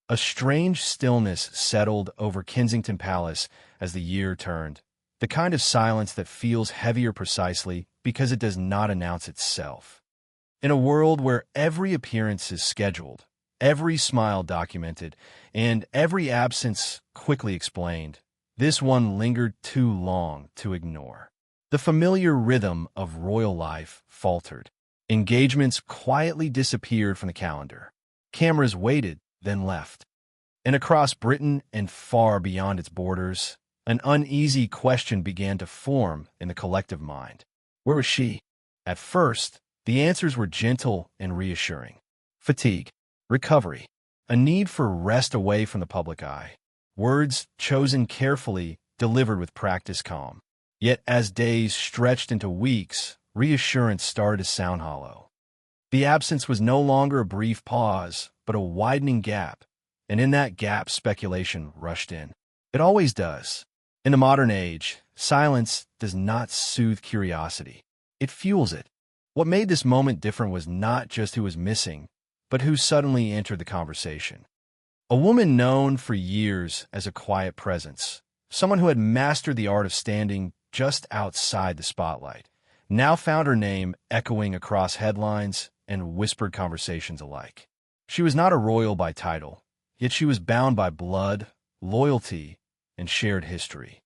A strange stillness settled over Kensington Palace as the year turned, the kind of silence that feels heavier precisely because it does not announce itself. In a world where every appearance is scheduled, every smile documented, and every absence quickly explained, this one lingered too long to ignore. The familiar rhythm of royal life faltered. Engagements quietly disappeared from the calendar. Cameras waited, then left. And across Britain and far beyond its borders, an uneasy question began to form in the collective mind. Where was she? At first, the answers were gentle and reassuring. Fatigue, recovery, a need for rest away from the public eye. Words chosen carefully, delivered with practiced calm. Yet as days stretched into weeks, reassurance started to sound hollow. The absence was no longer a brief pause, but a widening gap, and in that gap speculation rushed in. It always does. In the modern age, silence does not soothe curiosity. It fuels it. What made this moment different was not just who was missing, but who suddenly entered the conversation. A woman known for years as a quiet presence, someone who had mastered the art of standing just outside the spotlight, now found her name echoing across headlines and whispered conversations alike. She was not a royal by title, yet she was bound by blood, loyalty, and shared history.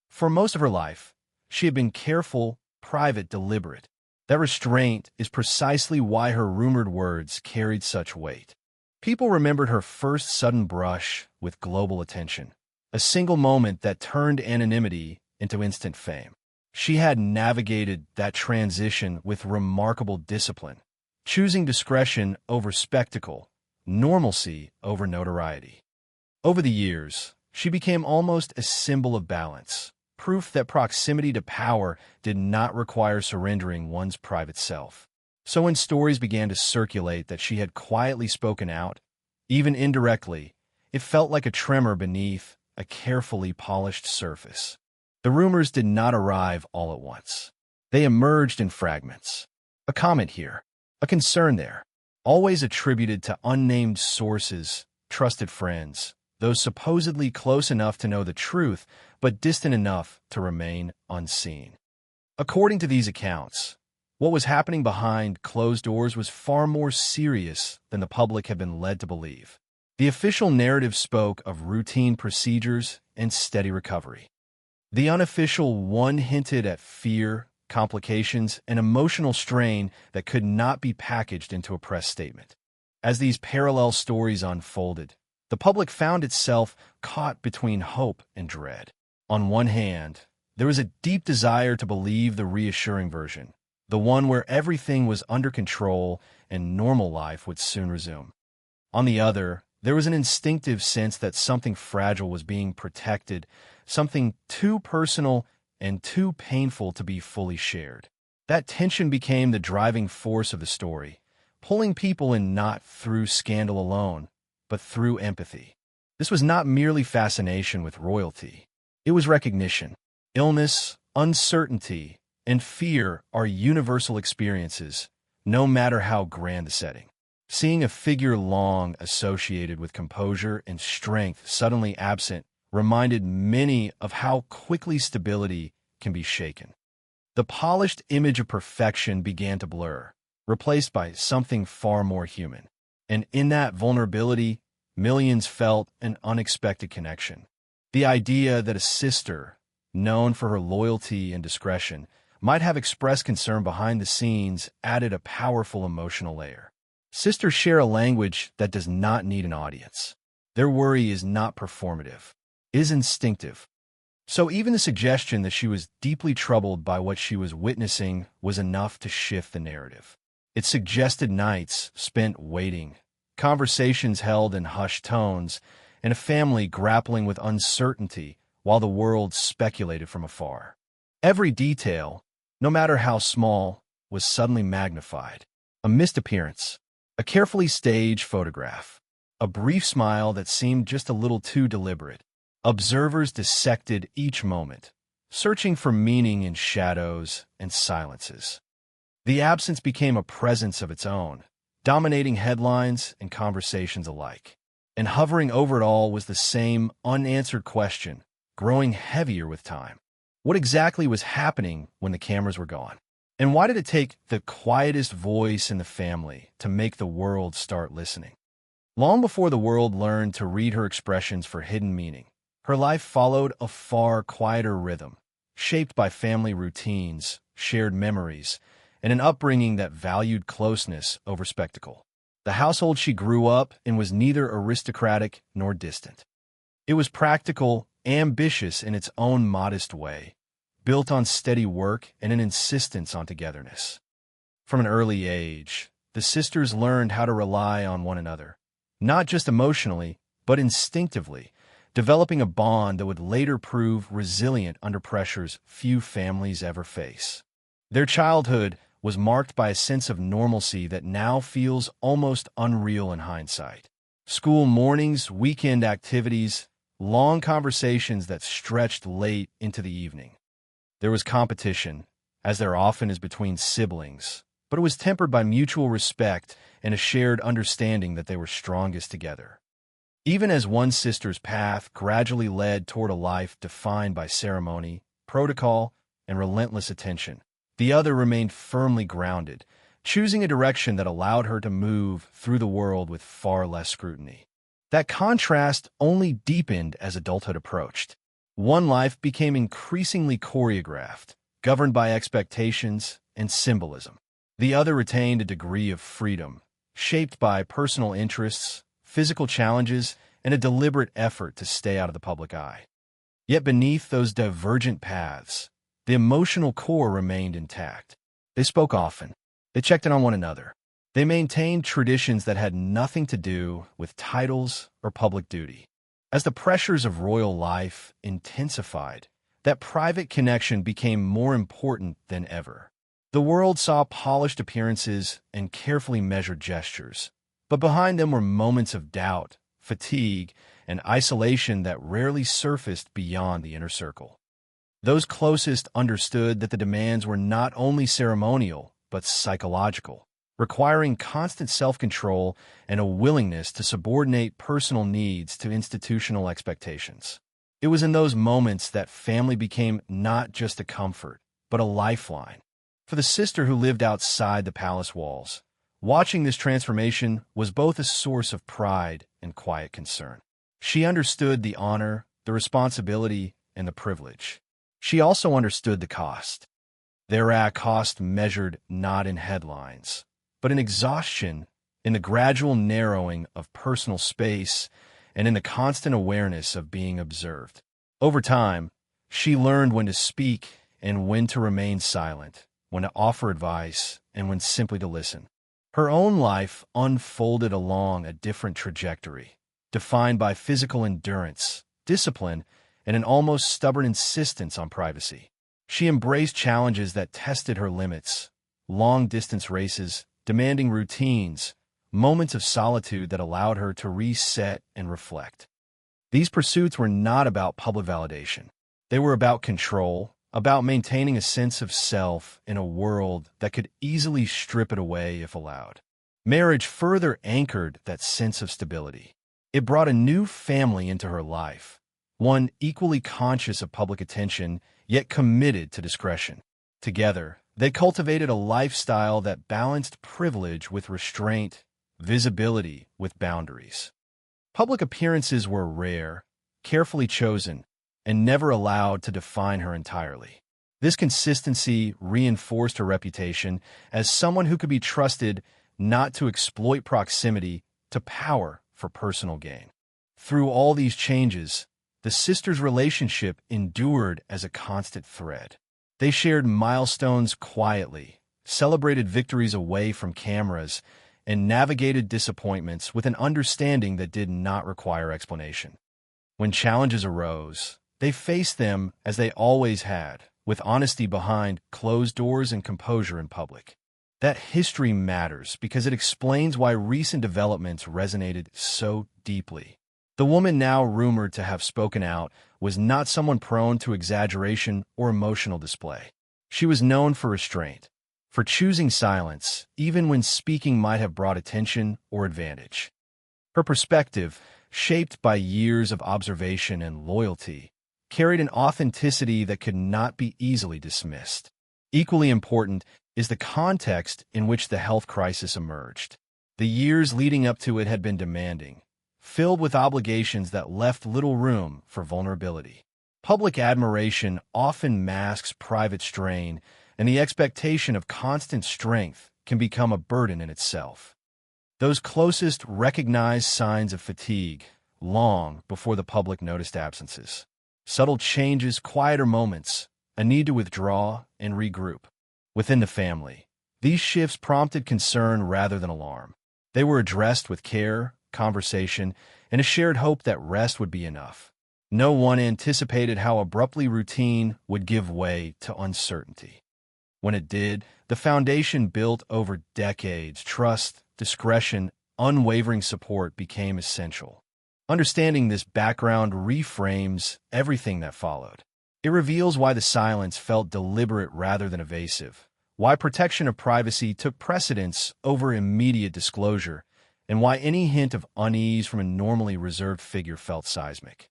For most of her life, she had been careful, private, deliberate. That restraint is precisely why her rumored words carried such weight. People remembered her first sudden brush with global attention, a single moment that turned anonymity into instant fame. She had navigated that transition with remarkable discipline, choosing discretion over spectacle, normalcy over notoriety. Over the years, she became almost a symbol of balance, proof that proximity to power did not require surrendering one's private self. So when stories began to circulate that she had quietly spoken out, even indirectly, it felt like a tremor beneath a carefully polished surface. The rumors did not arrive all at once. They emerged in fragments. A comment here, a concern there, always attributed to unnamed sources, trusted friends, those supposedly close enough to know the truth, but distant enough to remain unseen. According to these accounts, what was happening behind closed doors was far more serious than the public had been led to believe. The official narrative spoke of routine procedures and steady recovery. The unofficial one hinted at fear, complications, and emotional strain that could not be packaged into a press statement. As these parallel stories unfolded, the public found itself caught between hope and dread. On one hand, there was a deep desire to believe the reassuring version, the one where everything was under control and normal life would soon resume. On the other, there was an instinctive sense that something fragile was being protected, something too personal and too painful to be fully shared. That tension became the driving force of the story, pulling people in not through scandal alone, but through empathy. This was not merely fascination with royalty. It was recognition. Illness, uncertainty, and fear are universal experiences, no matter how grand the setting. Seeing a figure long associated with composure and strength suddenly absent reminded many of how quickly stability can be shaken. The polished image of perfection began to blur, replaced by something far more human. And in that vulnerability, millions felt an unexpected connection. The idea that a sister, known for her loyalty and discretion, might have expressed concern behind the scenes added a powerful emotional layer. Sisters share a language that does not need an audience. Their worry is not performative, it is instinctive. So even the suggestion that she was deeply troubled by what she was witnessing was enough to shift the narrative. It suggested nights spent waiting, conversations held in hushed tones, and a family grappling with uncertainty while the world speculated from afar. Every detail, no matter how small, was suddenly magnified. A missed appearance, a carefully staged photograph, a brief smile that seemed just a little too deliberate. Observers dissected each moment, searching for meaning in shadows and silences. The absence became a presence of its own, dominating headlines and conversations alike. and hovering over it all was the same unanswered question, growing heavier with time. What exactly was happening when the cameras were gone? And why did it take the quietest voice in the family to make the world start listening? Long before the world learned to read her expressions for hidden meaning, her life followed a far quieter rhythm, shaped by family routines, shared memories, and an upbringing that valued closeness over spectacle. The household she grew up in was neither aristocratic nor distant. It was practical, ambitious in its own modest way, built on steady work and an insistence on togetherness. From an early age, the sisters learned how to rely on one another, not just emotionally, but instinctively, developing a bond that would later prove resilient under pressures few families ever face. Their childhood was marked by a sense of normalcy that now feels almost unreal in hindsight. School mornings, weekend activities, long conversations that stretched late into the evening. There was competition, as there often is between siblings, but it was tempered by mutual respect and a shared understanding that they were strongest together. Even as one sister's path gradually led toward a life defined by ceremony, protocol, and relentless attention, the other remained firmly grounded, choosing a direction that allowed her to move through the world with far less scrutiny. That contrast only deepened as adulthood approached. One life became increasingly choreographed, governed by expectations and symbolism. The other retained a degree of freedom, shaped by personal interests, physical challenges, and a deliberate effort to stay out of the public eye. Yet beneath those divergent paths, the emotional core remained intact. They spoke often. They checked in on one another. They maintained traditions that had nothing to do with titles or public duty. As the pressures of royal life intensified, that private connection became more important than ever. The world saw polished appearances and carefully measured gestures, but behind them were moments of doubt, fatigue, and isolation that rarely surfaced beyond the inner circle. Those closest understood that the demands were not only ceremonial, but psychological, requiring constant self-control and a willingness to subordinate personal needs to institutional expectations. It was in those moments that family became not just a comfort, but a lifeline. For the sister who lived outside the palace walls, watching this transformation was both a source of pride and quiet concern. She understood the honor, the responsibility, and the privilege. She also understood the cost. There a cost measured not in headlines, but in exhaustion, in the gradual narrowing of personal space, and in the constant awareness of being observed. Over time, she learned when to speak and when to remain silent, when to offer advice and when simply to listen. Her own life unfolded along a different trajectory, defined by physical endurance, discipline, and an almost stubborn insistence on privacy. She embraced challenges that tested her limits, long-distance races, demanding routines, moments of solitude that allowed her to reset and reflect. These pursuits were not about public validation. They were about control, about maintaining a sense of self in a world that could easily strip it away if allowed. Marriage further anchored that sense of stability. It brought a new family into her life, one equally conscious of public attention, yet committed to discretion. Together, they cultivated a lifestyle that balanced privilege with restraint, visibility with boundaries. Public appearances were rare, carefully chosen, and never allowed to define her entirely. This consistency reinforced her reputation as someone who could be trusted not to exploit proximity to power for personal gain. Through all these changes, the sisters' relationship endured as a constant thread. They shared milestones quietly, celebrated victories away from cameras, and navigated disappointments with an understanding that did not require explanation. When challenges arose, they faced them as they always had, with honesty behind closed doors and composure in public. That history matters because it explains why recent developments resonated so deeply. The woman now rumored to have spoken out was not someone prone to exaggeration or emotional display. She was known for restraint, for choosing silence, even when speaking might have brought attention or advantage. Her perspective, shaped by years of observation and loyalty, carried an authenticity that could not be easily dismissed. Equally important is the context in which the health crisis emerged. The years leading up to it had been demanding, filled with obligations that left little room for vulnerability. Public admiration often masks private strain, and the expectation of constant strength can become a burden in itself. Those closest recognized signs of fatigue long before the public noticed absences. Subtle changes, quieter moments, a need to withdraw and regroup. Within the family, these shifts prompted concern rather than alarm. They were addressed with care, conversation, and a shared hope that rest would be enough. No one anticipated how abruptly routine would give way to uncertainty. When it did, the foundation built over decades, trust, discretion, unwavering support became essential. Understanding this background reframes everything that followed. It reveals why the silence felt deliberate rather than evasive, why protection of privacy took precedence over immediate disclosure, and why any hint of unease from a normally reserved figure felt seismic.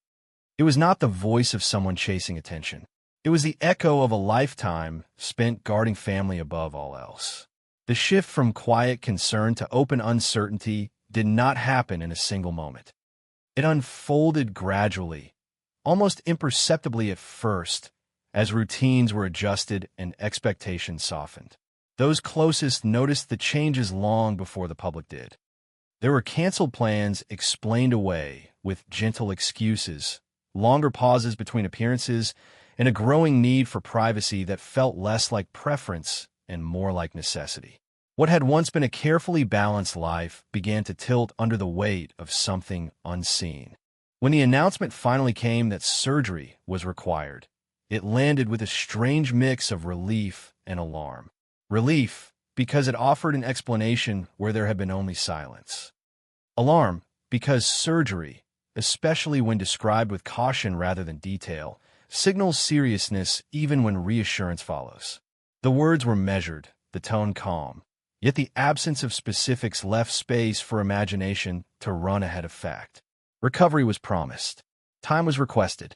It was not the voice of someone chasing attention. It was the echo of a lifetime spent guarding family above all else. The shift from quiet concern to open uncertainty did not happen in a single moment. It unfolded gradually, almost imperceptibly at first, as routines were adjusted and expectations softened. Those closest noticed the changes long before the public did. There were canceled plans explained away with gentle excuses, longer pauses between appearances, and a growing need for privacy that felt less like preference and more like necessity. What had once been a carefully balanced life began to tilt under the weight of something unseen. When the announcement finally came that surgery was required, it landed with a strange mix of relief and alarm. Relief, because it offered an explanation where there had been only silence. Alarm, because surgery, especially when described with caution rather than detail, signals seriousness even when reassurance follows. The words were measured, the tone calm, yet the absence of specifics left space for imagination to run ahead of fact. Recovery was promised. Time was requested.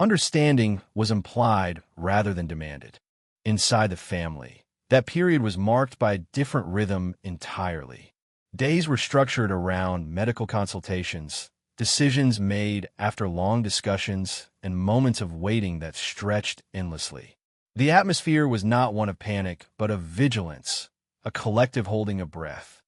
Understanding was implied rather than demanded. Inside the family, that period was marked by a different rhythm entirely. Days were structured around medical consultations, decisions made after long discussions, and moments of waiting that stretched endlessly. The atmosphere was not one of panic, but of vigilance, a collective holding of breath.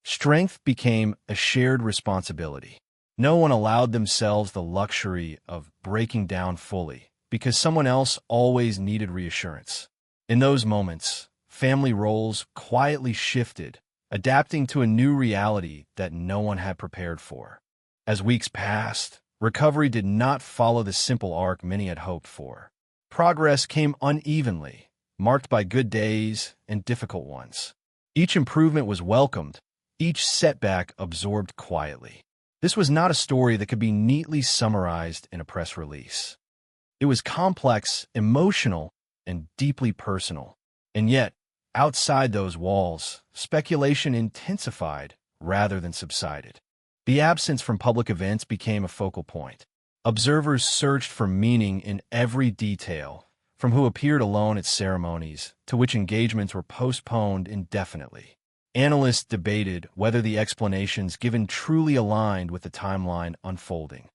Strength became a shared responsibility. No one allowed themselves the luxury of breaking down fully, because someone else always needed reassurance. In those moments, family roles quietly shifted, adapting to a new reality that no one had prepared for. As weeks passed, recovery did not follow the simple arc many had hoped for. Progress came unevenly, marked by good days and difficult ones. Each improvement was welcomed, each setback absorbed quietly. This was not a story that could be neatly summarized in a press release. It was complex, emotional, and deeply personal. And yet, outside those walls, speculation intensified rather than subsided. The absence from public events became a focal point. Observers searched for meaning in every detail, from who appeared alone at ceremonies to which engagements were postponed indefinitely. Analysts debated whether the explanations given truly aligned with the timeline unfolding.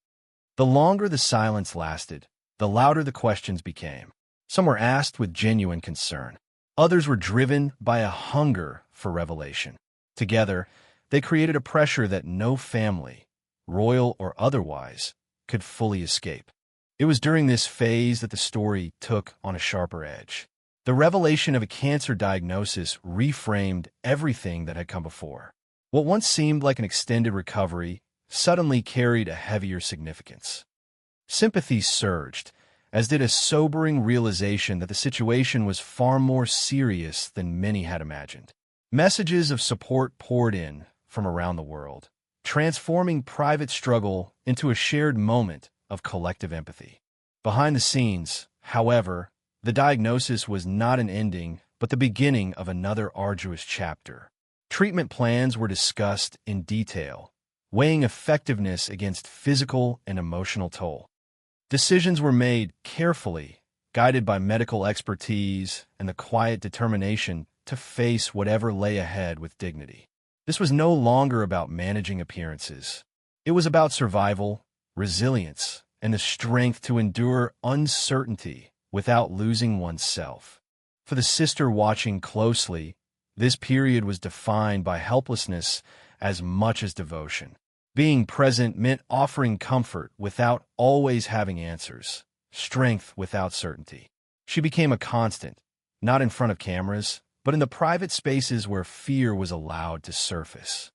The longer the silence lasted, the louder the questions became. Some were asked with genuine concern. Others were driven by a hunger for revelation. Together, they created a pressure that no family, royal or otherwise, could fully escape. It was during this phase that the story took on a sharper edge. The revelation of a cancer diagnosis reframed everything that had come before. What once seemed like an extended recovery suddenly carried a heavier significance. Sympathy surged, as did a sobering realization that the situation was far more serious than many had imagined. Messages of support poured in from around the world, transforming private struggle into a shared moment of collective empathy. Behind the scenes, however, the diagnosis was not an ending, but the beginning of another arduous chapter. Treatment plans were discussed in detail, weighing effectiveness against physical and emotional toll. Decisions were made carefully, guided by medical expertise and the quiet determination to face whatever lay ahead with dignity. This was no longer about managing appearances. It was about survival, resilience, and the strength to endure uncertainty without losing oneself. For the sister watching closely, this period was defined by helplessness as much as devotion. Being present meant offering comfort without always having answers, strength without certainty. She became a constant, not in front of cameras, but in the private spaces where fear was allowed to surface.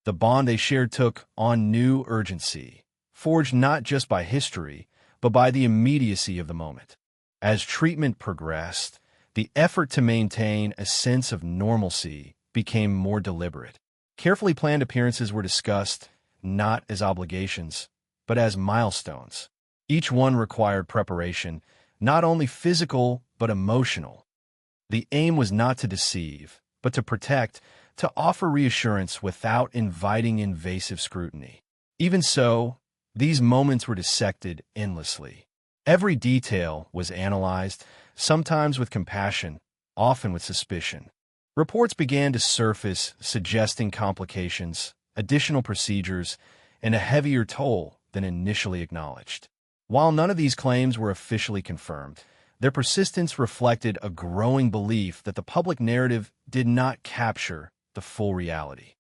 The bond they shared took on new urgency, forged not just by history, but by the immediacy of the moment. As treatment progressed, the effort to maintain a sense of normalcy became more deliberate. Carefully planned appearances were discussed, not as obligations, but as milestones. Each one required preparation, not only physical, but emotional. The aim was not to deceive, but to protect, to offer reassurance without inviting invasive scrutiny. Even so, these moments were dissected endlessly. Every detail was analyzed, sometimes with compassion, often with suspicion. Reports began to surface suggesting complications, additional procedures, and a heavier toll than initially acknowledged. While none of these claims were officially confirmed, their persistence reflected a growing belief that the public narrative did not capture the full reality.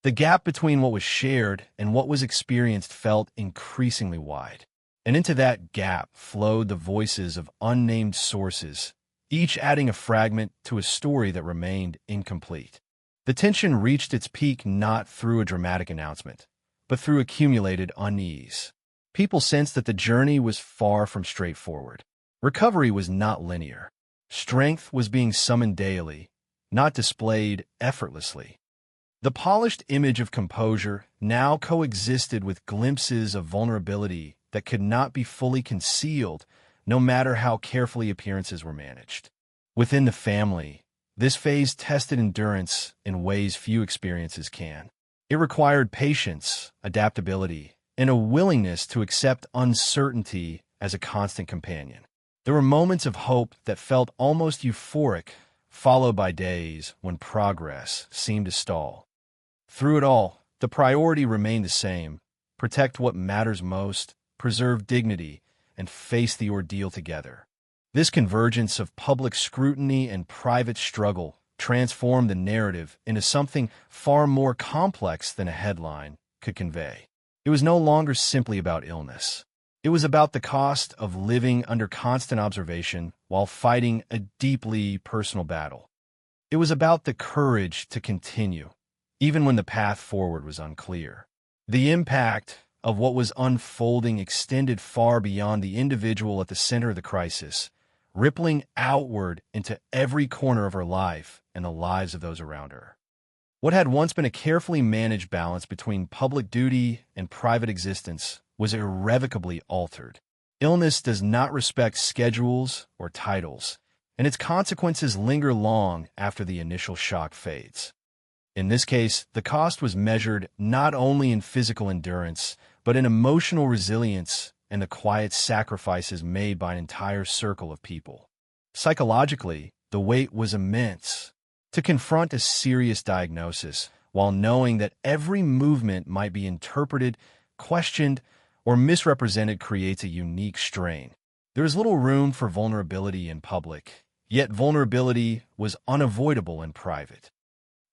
The gap between what was shared and what was experienced felt increasingly wide. And into that gap flowed the voices of unnamed sources, each adding a fragment to a story that remained incomplete. The tension reached its peak not through a dramatic announcement, but through accumulated unease. People sensed that the journey was far from straightforward. Recovery was not linear. Strength was being summoned daily, not displayed effortlessly. The polished image of composure now coexisted with glimpses of vulnerability that could not be fully concealed, no matter how carefully appearances were managed. Within the family, this phase tested endurance in ways few experiences can. It required patience, adaptability, and a willingness to accept uncertainty as a constant companion. There were moments of hope that felt almost euphoric, followed by days when progress seemed to stall. Through it all, the priority remained the same: protect what matters most, preserve dignity, and face the ordeal together. This convergence of public scrutiny and private struggle transformed the narrative into something far more complex than a headline could convey. It was no longer simply about illness. It was about the cost of living under constant observation while fighting a deeply personal battle. It was about the courage to continue, even when the path forward was unclear. The impact of what was unfolding extended far beyond the individual at the center of the crisis, rippling outward into every corner of her life and the lives of those around her. What had once been a carefully managed balance between public duty and private existence was irrevocably altered. Illness does not respect schedules or titles, and its consequences linger long after the initial shock fades. In this case, the cost was measured not only in physical endurance, but in emotional resilience and the quiet sacrifices made by an entire circle of people. Psychologically, the weight was immense. To confront a serious diagnosis while knowing that every movement might be interpreted, questioned, or misrepresented creates a unique strain. There is little room for vulnerability in public, yet vulnerability was unavoidable in private.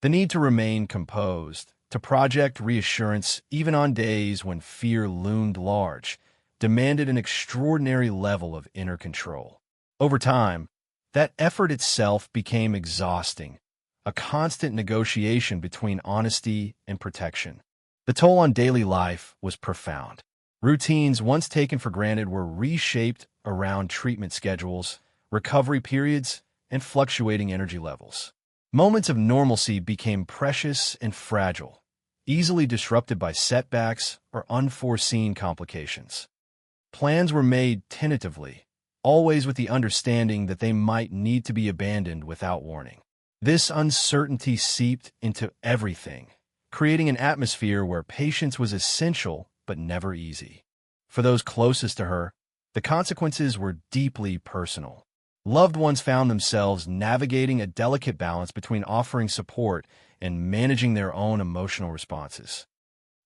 The need to remain composed, to project reassurance even on days when fear loomed large, demanded an extraordinary level of inner control. Over time, that effort itself became exhausting, a constant negotiation between honesty and protection. The toll on daily life was profound. Routines once taken for granted were reshaped around treatment schedules, recovery periods, and fluctuating energy levels. Moments of normalcy became precious and fragile, easily disrupted by setbacks or unforeseen complications. Plans were made tentatively, always with the understanding that they might need to be abandoned without warning. This uncertainty seeped into everything, creating an atmosphere where patience was essential but never easy. For those closest to her, the consequences were deeply personal. Loved ones found themselves navigating a delicate balance between offering support and managing their own emotional responses.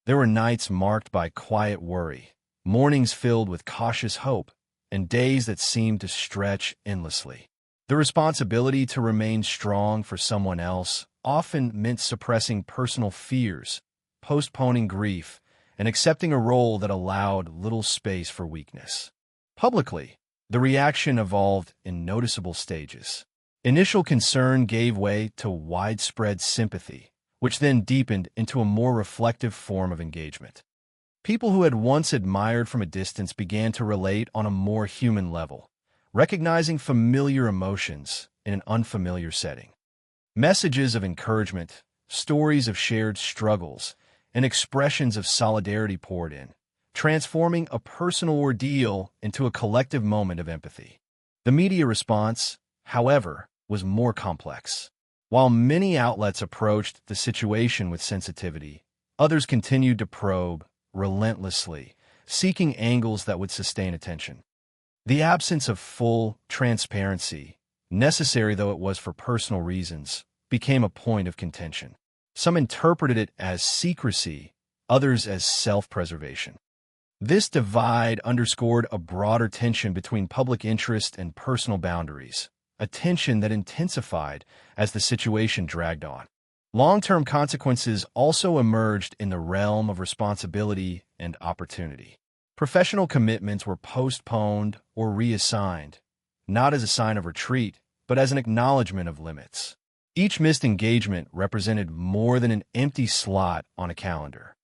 There were nights marked by quiet worry, mornings filled with cautious hope, and days that seemed to stretch endlessly. The responsibility to remain strong for someone else often meant suppressing personal fears, postponing grief, and accepting a role that allowed little space for weakness. Publicly, the reaction evolved in noticeable stages. Initial concern gave way to widespread sympathy, which then deepened into a more reflective form of engagement. People who had once admired from a distance began to relate on a more human level, recognizing familiar emotions in an unfamiliar setting. Messages of encouragement, stories of shared struggles, and expressions of solidarity poured in, transforming a personal ordeal into a collective moment of empathy. The media response, however, was more complex. While many outlets approached the situation with sensitivity, others continued to probe relentlessly, seeking angles that would sustain attention. The absence of full transparency, necessary though it was for personal reasons, became a point of contention. Some interpreted it as secrecy, others as self-preservation. This divide underscored a broader tension between public interest and personal boundaries, a tension that intensified as the situation dragged on. Long-term consequences also emerged in the realm of responsibility and opportunity. Professional commitments were postponed or reassigned, not as a sign of retreat, but as an acknowledgement of limits. Each missed engagement represented more than an empty slot on a calendar.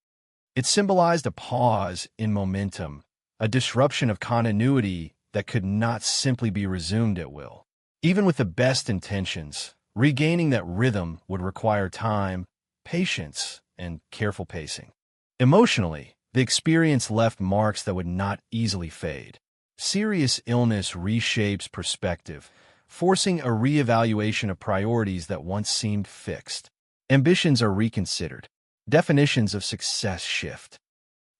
It symbolized a pause in momentum, a disruption of continuity that could not simply be resumed at will. Even with the best intentions, regaining that rhythm would require time, patience, and careful pacing. Emotionally, the experience left marks that would not easily fade. Serious illness reshapes perspective, forcing a reevaluation of priorities that once seemed fixed. Ambitions are reconsidered. Definitions of success shift.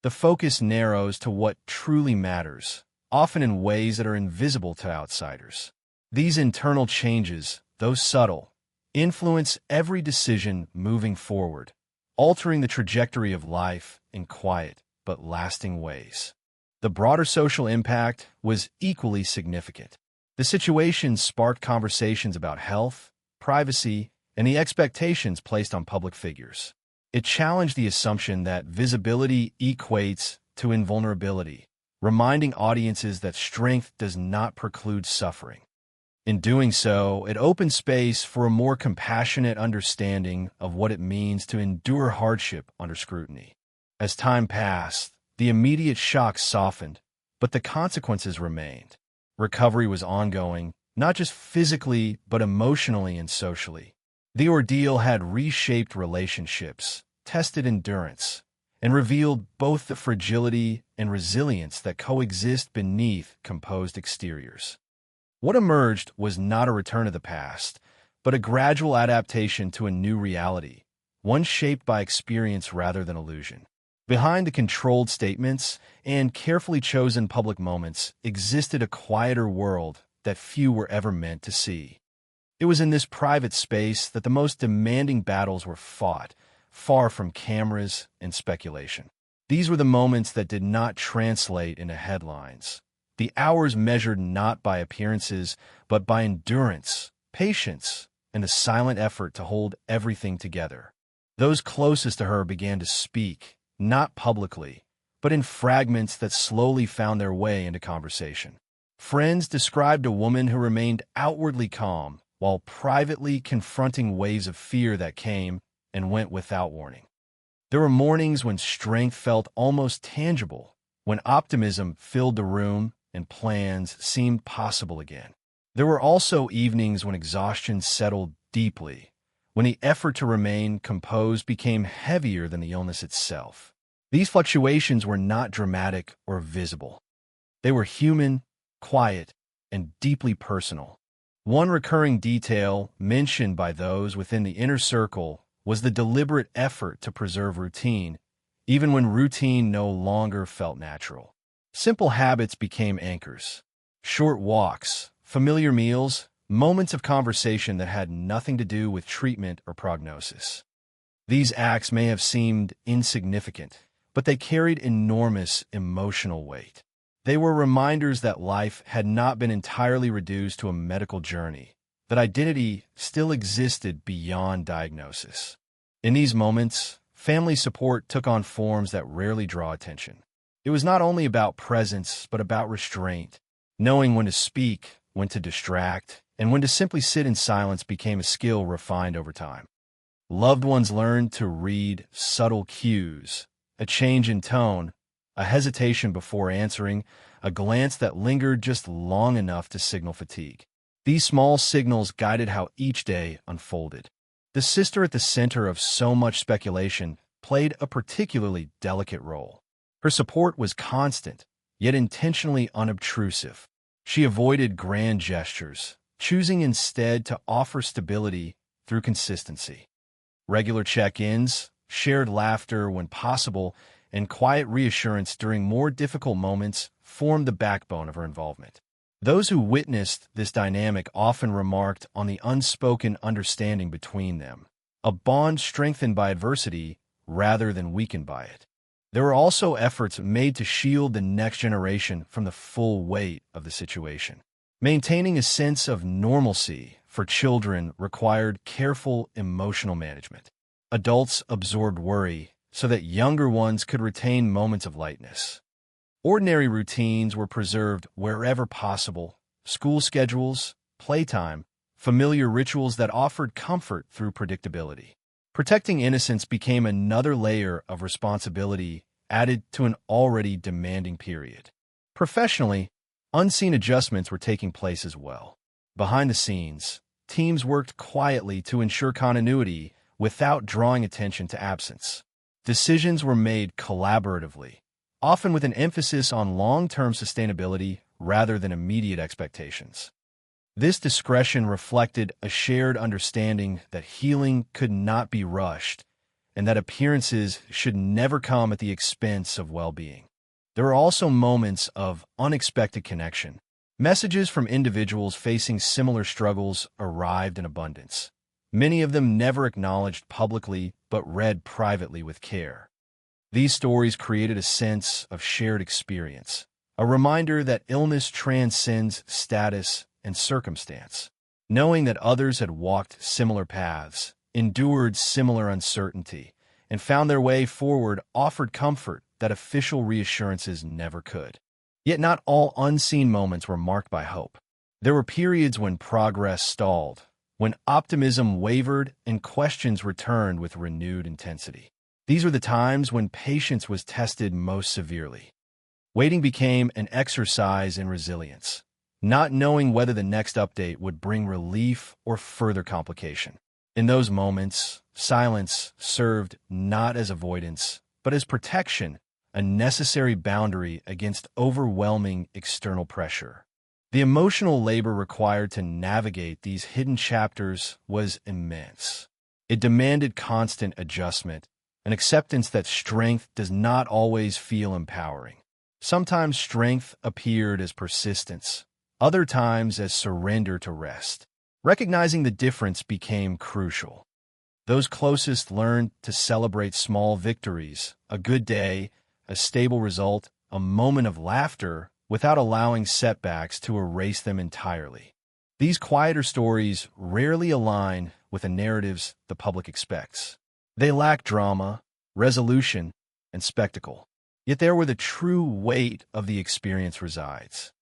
The focus narrows to what truly matters, often in ways that are invisible to outsiders. These internal changes, though subtle, influence every decision moving forward, altering the trajectory of life in quiet but lasting ways. The broader social impact was equally significant. The situation sparked conversations about health, privacy, and the expectations placed on public figures. It challenged the assumption that visibility equates to invulnerability, reminding audiences that strength does not preclude suffering. In doing so, it opened space for a more compassionate understanding of what it means to endure hardship under scrutiny. As time passed, the immediate shock softened, but the consequences remained. Recovery was ongoing, not just physically, but emotionally and socially. The ordeal had reshaped relationships, tested endurance, and revealed both the fragility and resilience that coexist beneath composed exteriors. What emerged was not a return to the past, but a gradual adaptation to a new reality, one shaped by experience rather than illusion. Behind the controlled statements and carefully chosen public moments existed a quieter world that few were ever meant to see. It was in this private space that the most demanding battles were fought, far from cameras and speculation. These were the moments that did not translate into headlines. The hours measured not by appearances, but by endurance, patience, and a silent effort to hold everything together. Those closest to her began to speak, not publicly, but in fragments that slowly found their way into conversation. Friends described a woman who remained outwardly calm, while privately confronting waves of fear that came and went without warning. There were mornings when strength felt almost tangible, when optimism filled the room and plans seemed possible again. There were also evenings when exhaustion settled deeply, when the effort to remain composed became heavier than the illness itself. These fluctuations were not dramatic or visible. They were human, quiet, and deeply personal. One recurring detail mentioned by those within the inner circle was the deliberate effort to preserve routine, even when routine no longer felt natural. Simple habits became anchors. Short walks, familiar meals, moments of conversation that had nothing to do with treatment or prognosis. These acts may have seemed insignificant, but they carried enormous emotional weight. They were reminders that life had not been entirely reduced to a medical journey, that identity still existed beyond diagnosis. In these moments, family support took on forms that rarely draw attention. It was not only about presence, but about restraint. Knowing when to speak, when to distract, and when to simply sit in silence became a skill refined over time. Loved ones learned to read subtle cues, a change in tone, a hesitation before answering, a glance that lingered just long enough to signal fatigue. These small signals guided how each day unfolded. The sister at the center of so much speculation played a particularly delicate role. Her support was constant, yet intentionally unobtrusive. She avoided grand gestures, choosing instead to offer stability through consistency. Regular check-ins, shared laughter when possible, and quiet reassurance during more difficult moments formed the backbone of her involvement. Those who witnessed this dynamic often remarked on the unspoken understanding between them, a bond strengthened by adversity rather than weakened by it. There were also efforts made to shield the next generation from the full weight of the situation. Maintaining a sense of normalcy for children required careful emotional management. Adults absorbed worry so that younger ones could retain moments of lightness. Ordinary routines were preserved wherever possible: school schedules, playtime, familiar rituals that offered comfort through predictability. Protecting innocence became another layer of responsibility added to an already demanding period. Professionally, unseen adjustments were taking place as well. Behind the scenes, teams worked quietly to ensure continuity without drawing attention to absence. Decisions were made collaboratively, often with an emphasis on long-term sustainability rather than immediate expectations. This discretion reflected a shared understanding that healing could not be rushed and that appearances should never come at the expense of well-being. There were also moments of unexpected connection. Messages from individuals facing similar struggles arrived in abundance. Many of them never acknowledged publicly but read privately with care. These stories created a sense of shared experience, a reminder that illness transcends status and circumstance. Knowing that others had walked similar paths, endured similar uncertainty, and found their way forward offered comfort that official reassurances never could. Yet not all unseen moments were marked by hope. There were periods when progress stalled, when optimism wavered and questions returned with renewed intensity. These were the times when patience was tested most severely. Waiting became an exercise in resilience, not knowing whether the next update would bring relief or further complication. In those moments, silence served not as avoidance, but as protection, a necessary boundary against overwhelming external pressure. The emotional labor required to navigate these hidden chapters was immense. It demanded constant adjustment, an acceptance that strength does not always feel empowering. Sometimes strength appeared as persistence, other times as surrender to rest. Recognizing the difference became crucial. Those closest learned to celebrate small victories, a good day, a stable result, a moment of laughter, without allowing setbacks to erase them entirely. These quieter stories rarely align with the narratives the public expects. They lack drama, resolution, and spectacle. Yet there where the true weight of the experience resides.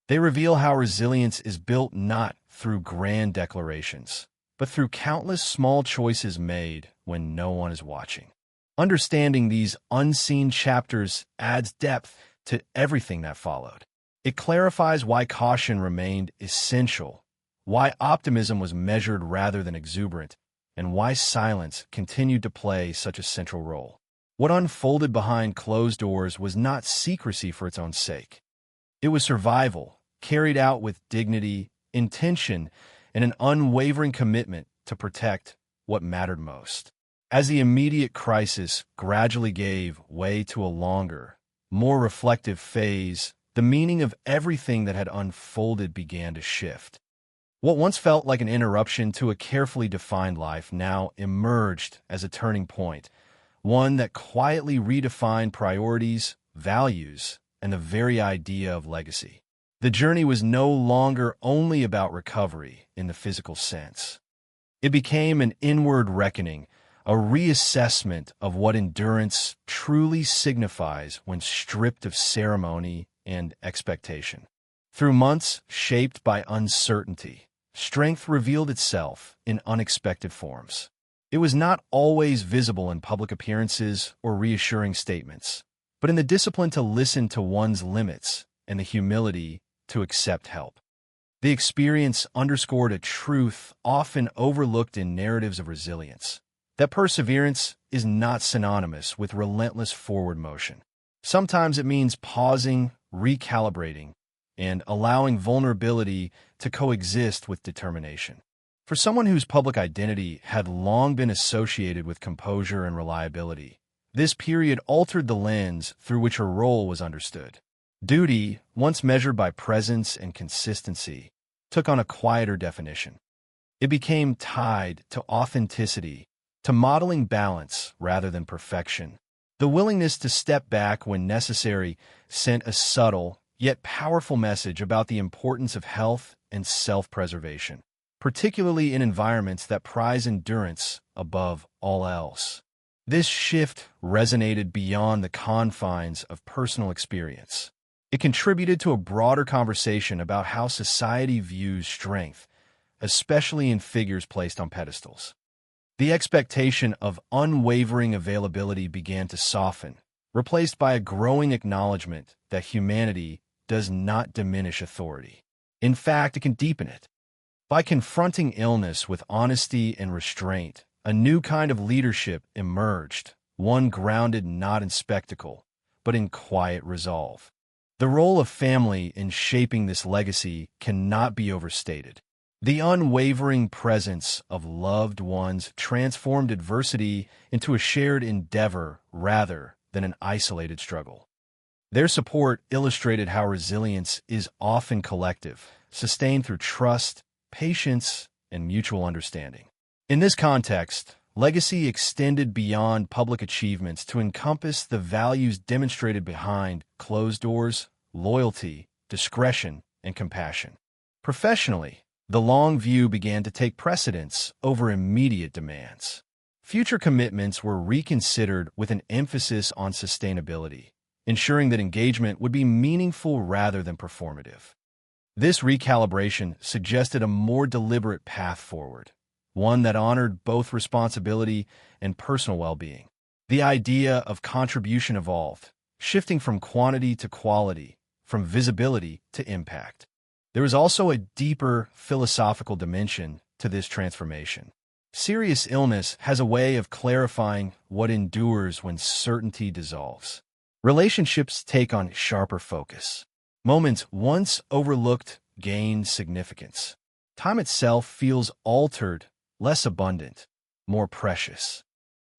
They reveal how resilience is built not through grand declarations, but through countless small choices made when no one is watching. Understanding these unseen chapters adds depth to everything that followed. It clarifies why caution remained essential, why optimism was measured rather than exuberant, and why silence continued to play such a central role. What unfolded behind closed doors was not secrecy for its own sake. It was survival, carried out with dignity, intention, and an unwavering commitment to protect what mattered most. As the immediate crisis gradually gave way to a longer, more reflective phase, the meaning of everything that had unfolded began to shift. What once felt like an interruption to a carefully defined life now emerged as a turning point, one that quietly redefined priorities, values, and the very idea of legacy. The journey was no longer only about recovery in the physical sense. It became an inward reckoning, a reassessment of what endurance truly signifies when stripped of ceremony and expectation. Through months shaped by uncertainty, strength revealed itself in unexpected forms. It was not always visible in public appearances or reassuring statements, but in the discipline to listen to one's limits and the humility to accept help. The experience underscored a truth often overlooked in narratives of resilience, that perseverance is not synonymous with relentless forward motion. Sometimes it means pausing, recalibrating, and allowing vulnerability to coexist with determination. For someone whose public identity had long been associated with composure and reliability, this period altered the lens through which her role was understood. Duty, once measured by presence and consistency, took on a quieter definition. It became tied to authenticity, to modeling balance rather than perfection. The willingness to step back when necessary sent a subtle, yet powerful message about the importance of health and self-preservation, particularly in environments that prize endurance above all else. This shift resonated beyond the confines of personal experience. It contributed to a broader conversation about how society views strength, especially in figures placed on pedestals. The expectation of unwavering availability began to soften, replaced by a growing acknowledgement that humanity does not diminish authority. In fact, it can deepen it. By confronting illness with honesty and restraint, a new kind of leadership emerged, one grounded not in spectacle, but in quiet resolve. The role of family in shaping this legacy cannot be overstated. The unwavering presence of loved ones transformed adversity into a shared endeavor rather than an isolated struggle. Their support illustrated how resilience is often collective, sustained through trust, patience, and mutual understanding. In this context, legacy extended beyond public achievements to encompass the values demonstrated behind closed doors, loyalty, discretion, and compassion. Professionally, the long view began to take precedence over immediate demands. Future commitments were reconsidered with an emphasis on sustainability, ensuring that engagement would be meaningful rather than performative. This recalibration suggested a more deliberate path forward, one that honored both responsibility and personal well-being. The idea of contribution evolved, shifting from quantity to quality, from visibility to impact. There was also a deeper philosophical dimension to this transformation. Serious illness has a way of clarifying what endures when certainty dissolves. Relationships take on sharper focus. Moments once overlooked gain significance. Time itself feels altered, less abundant, more precious.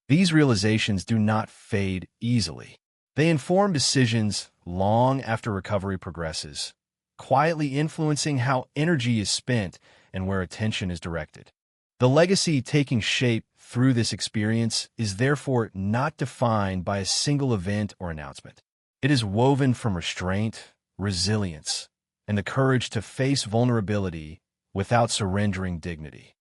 These realizations do not fade easily. They inform decisions long after recovery progresses, quietly influencing how energy is spent and where attention is directed. The legacy taking shape through this experience is therefore not defined by a single event or announcement. It is woven from restraint, resilience, and the courage to face vulnerability without surrendering dignity.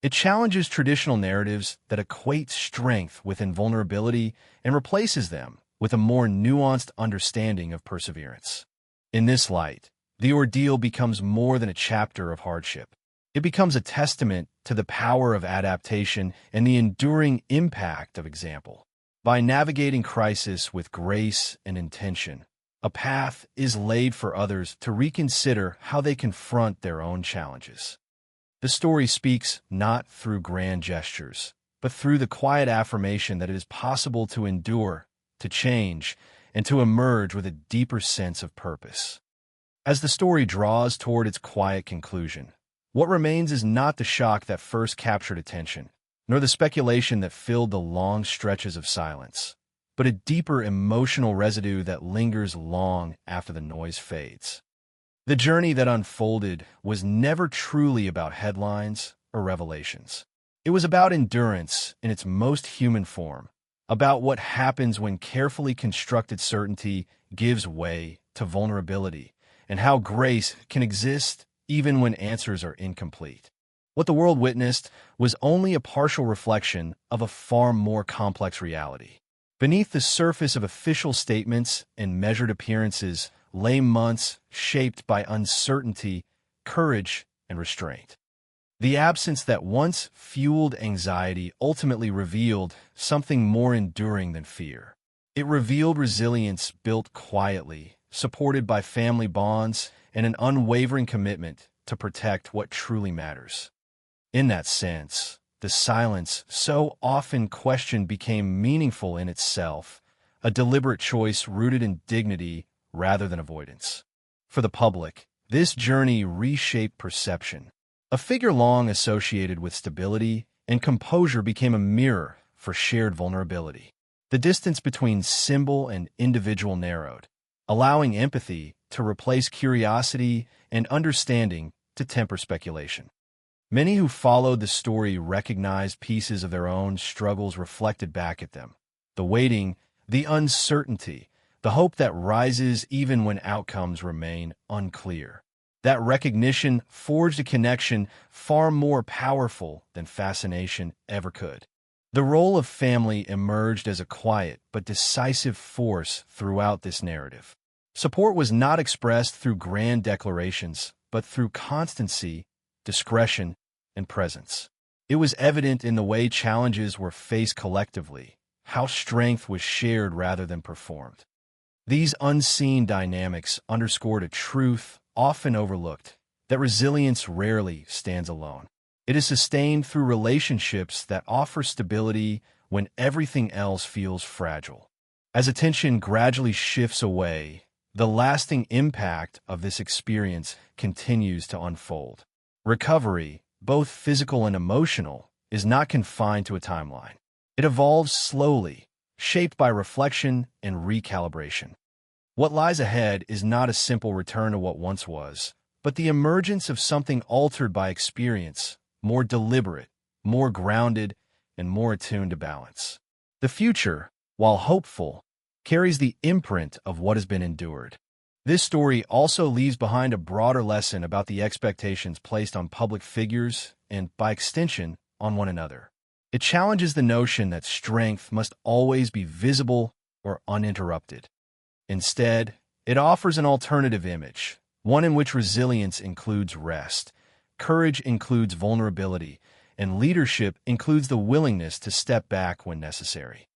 It challenges traditional narratives that equate strength with invulnerability and replaces them with a more nuanced understanding of perseverance. In this light, the ordeal becomes more than a chapter of hardship. It becomes a testament to the power of adaptation and the enduring impact of example. By navigating crisis with grace and intention, a path is laid for others to reconsider how they confront their own challenges. The story speaks not through grand gestures, but through the quiet affirmation that it is possible to endure, to change, and to emerge with a deeper sense of purpose. As the story draws toward its quiet conclusion, what remains is not the shock that first captured attention, nor the speculation that filled the long stretches of silence, but a deeper emotional residue that lingers long after the noise fades. The journey that unfolded was never truly about headlines or revelations. It was about endurance in its most human form, about what happens when carefully constructed certainty gives way to vulnerability, and how grace can exist even when answers are incomplete. What the world witnessed was only a partial reflection of a far more complex reality. Beneath the surface of official statements and measured appearances lay months shaped by uncertainty, courage, and restraint. The absence that once fueled anxiety ultimately revealed something more enduring than fear. It revealed resilience built quietly, supported by family bonds and an unwavering commitment to protect what truly matters. In that sense, the silence so often questioned became meaningful in itself, a deliberate choice rooted in dignity rather than avoidance. For the public, this journey reshaped perception. A figure long associated with stability and composure became a mirror for shared vulnerability. The distance between symbol and individual narrowed, allowing empathy to replace curiosity and understanding to temper speculation. Many who followed the story recognized pieces of their own struggles reflected back at them. The waiting, the uncertainty, the hope that rises even when outcomes remain unclear. That recognition forged a connection far more powerful than fascination ever could. The role of family emerged as a quiet but decisive force throughout this narrative. Support was not expressed through grand declarations, but through constancy, discretion, and presence. It was evident in the way challenges were faced collectively, how strength was shared rather than performed. These unseen dynamics underscored a truth often overlooked, that resilience rarely stands alone. It is sustained through relationships that offer stability when everything else feels fragile. As attention gradually shifts away, the lasting impact of this experience continues to unfold. Recovery, both physical and emotional, is not confined to a timeline. It evolves slowly, shaped by reflection and recalibration. What lies ahead is not a simple return to what once was, but the emergence of something altered by experience, more deliberate, more grounded, and more attuned to balance. The future, while hopeful, carries the imprint of what has been endured. This story also leaves behind a broader lesson about the expectations placed on public figures and, by extension, on one another. It challenges the notion that strength must always be visible or uninterrupted. Instead, it offers an alternative image, one in which resilience includes rest, courage includes vulnerability, and leadership includes the willingness to step back when necessary.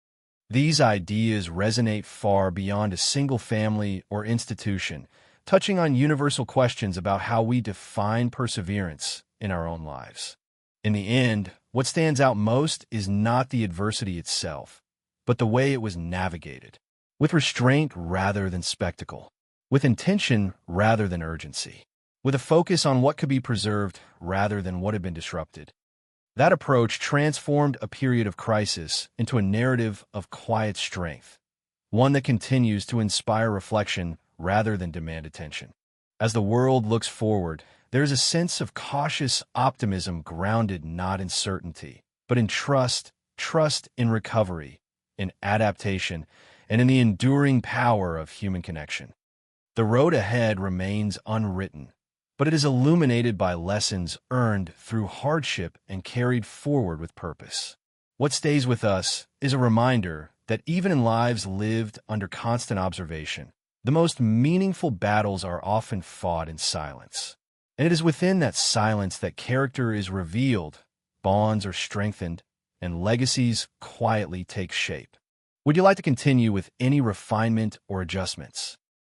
These ideas resonate far beyond a single family or institution, touching on universal questions about how we define perseverance in our own lives. In the end, what stands out most is not the adversity itself, but the way it was navigated, with restraint rather than spectacle, with intention rather than urgency, with a focus on what could be preserved rather than what had been disrupted. That approach transformed a period of crisis into a narrative of quiet strength, one that continues to inspire reflection rather than demand attention. As the world looks forward, there is a sense of cautious optimism grounded not in certainty, but in trust in recovery, in adaptation, and in the enduring power of human connection. The road ahead remains unwritten, but it is illuminated by lessons earned through hardship and carried forward with purpose. What stays with us is a reminder that even in lives lived under constant observation, the most meaningful battles are often fought in silence. And it is within that silence that character is revealed, bonds are strengthened, and legacies quietly take shape. Would you like to continue with any refinement or adjustments?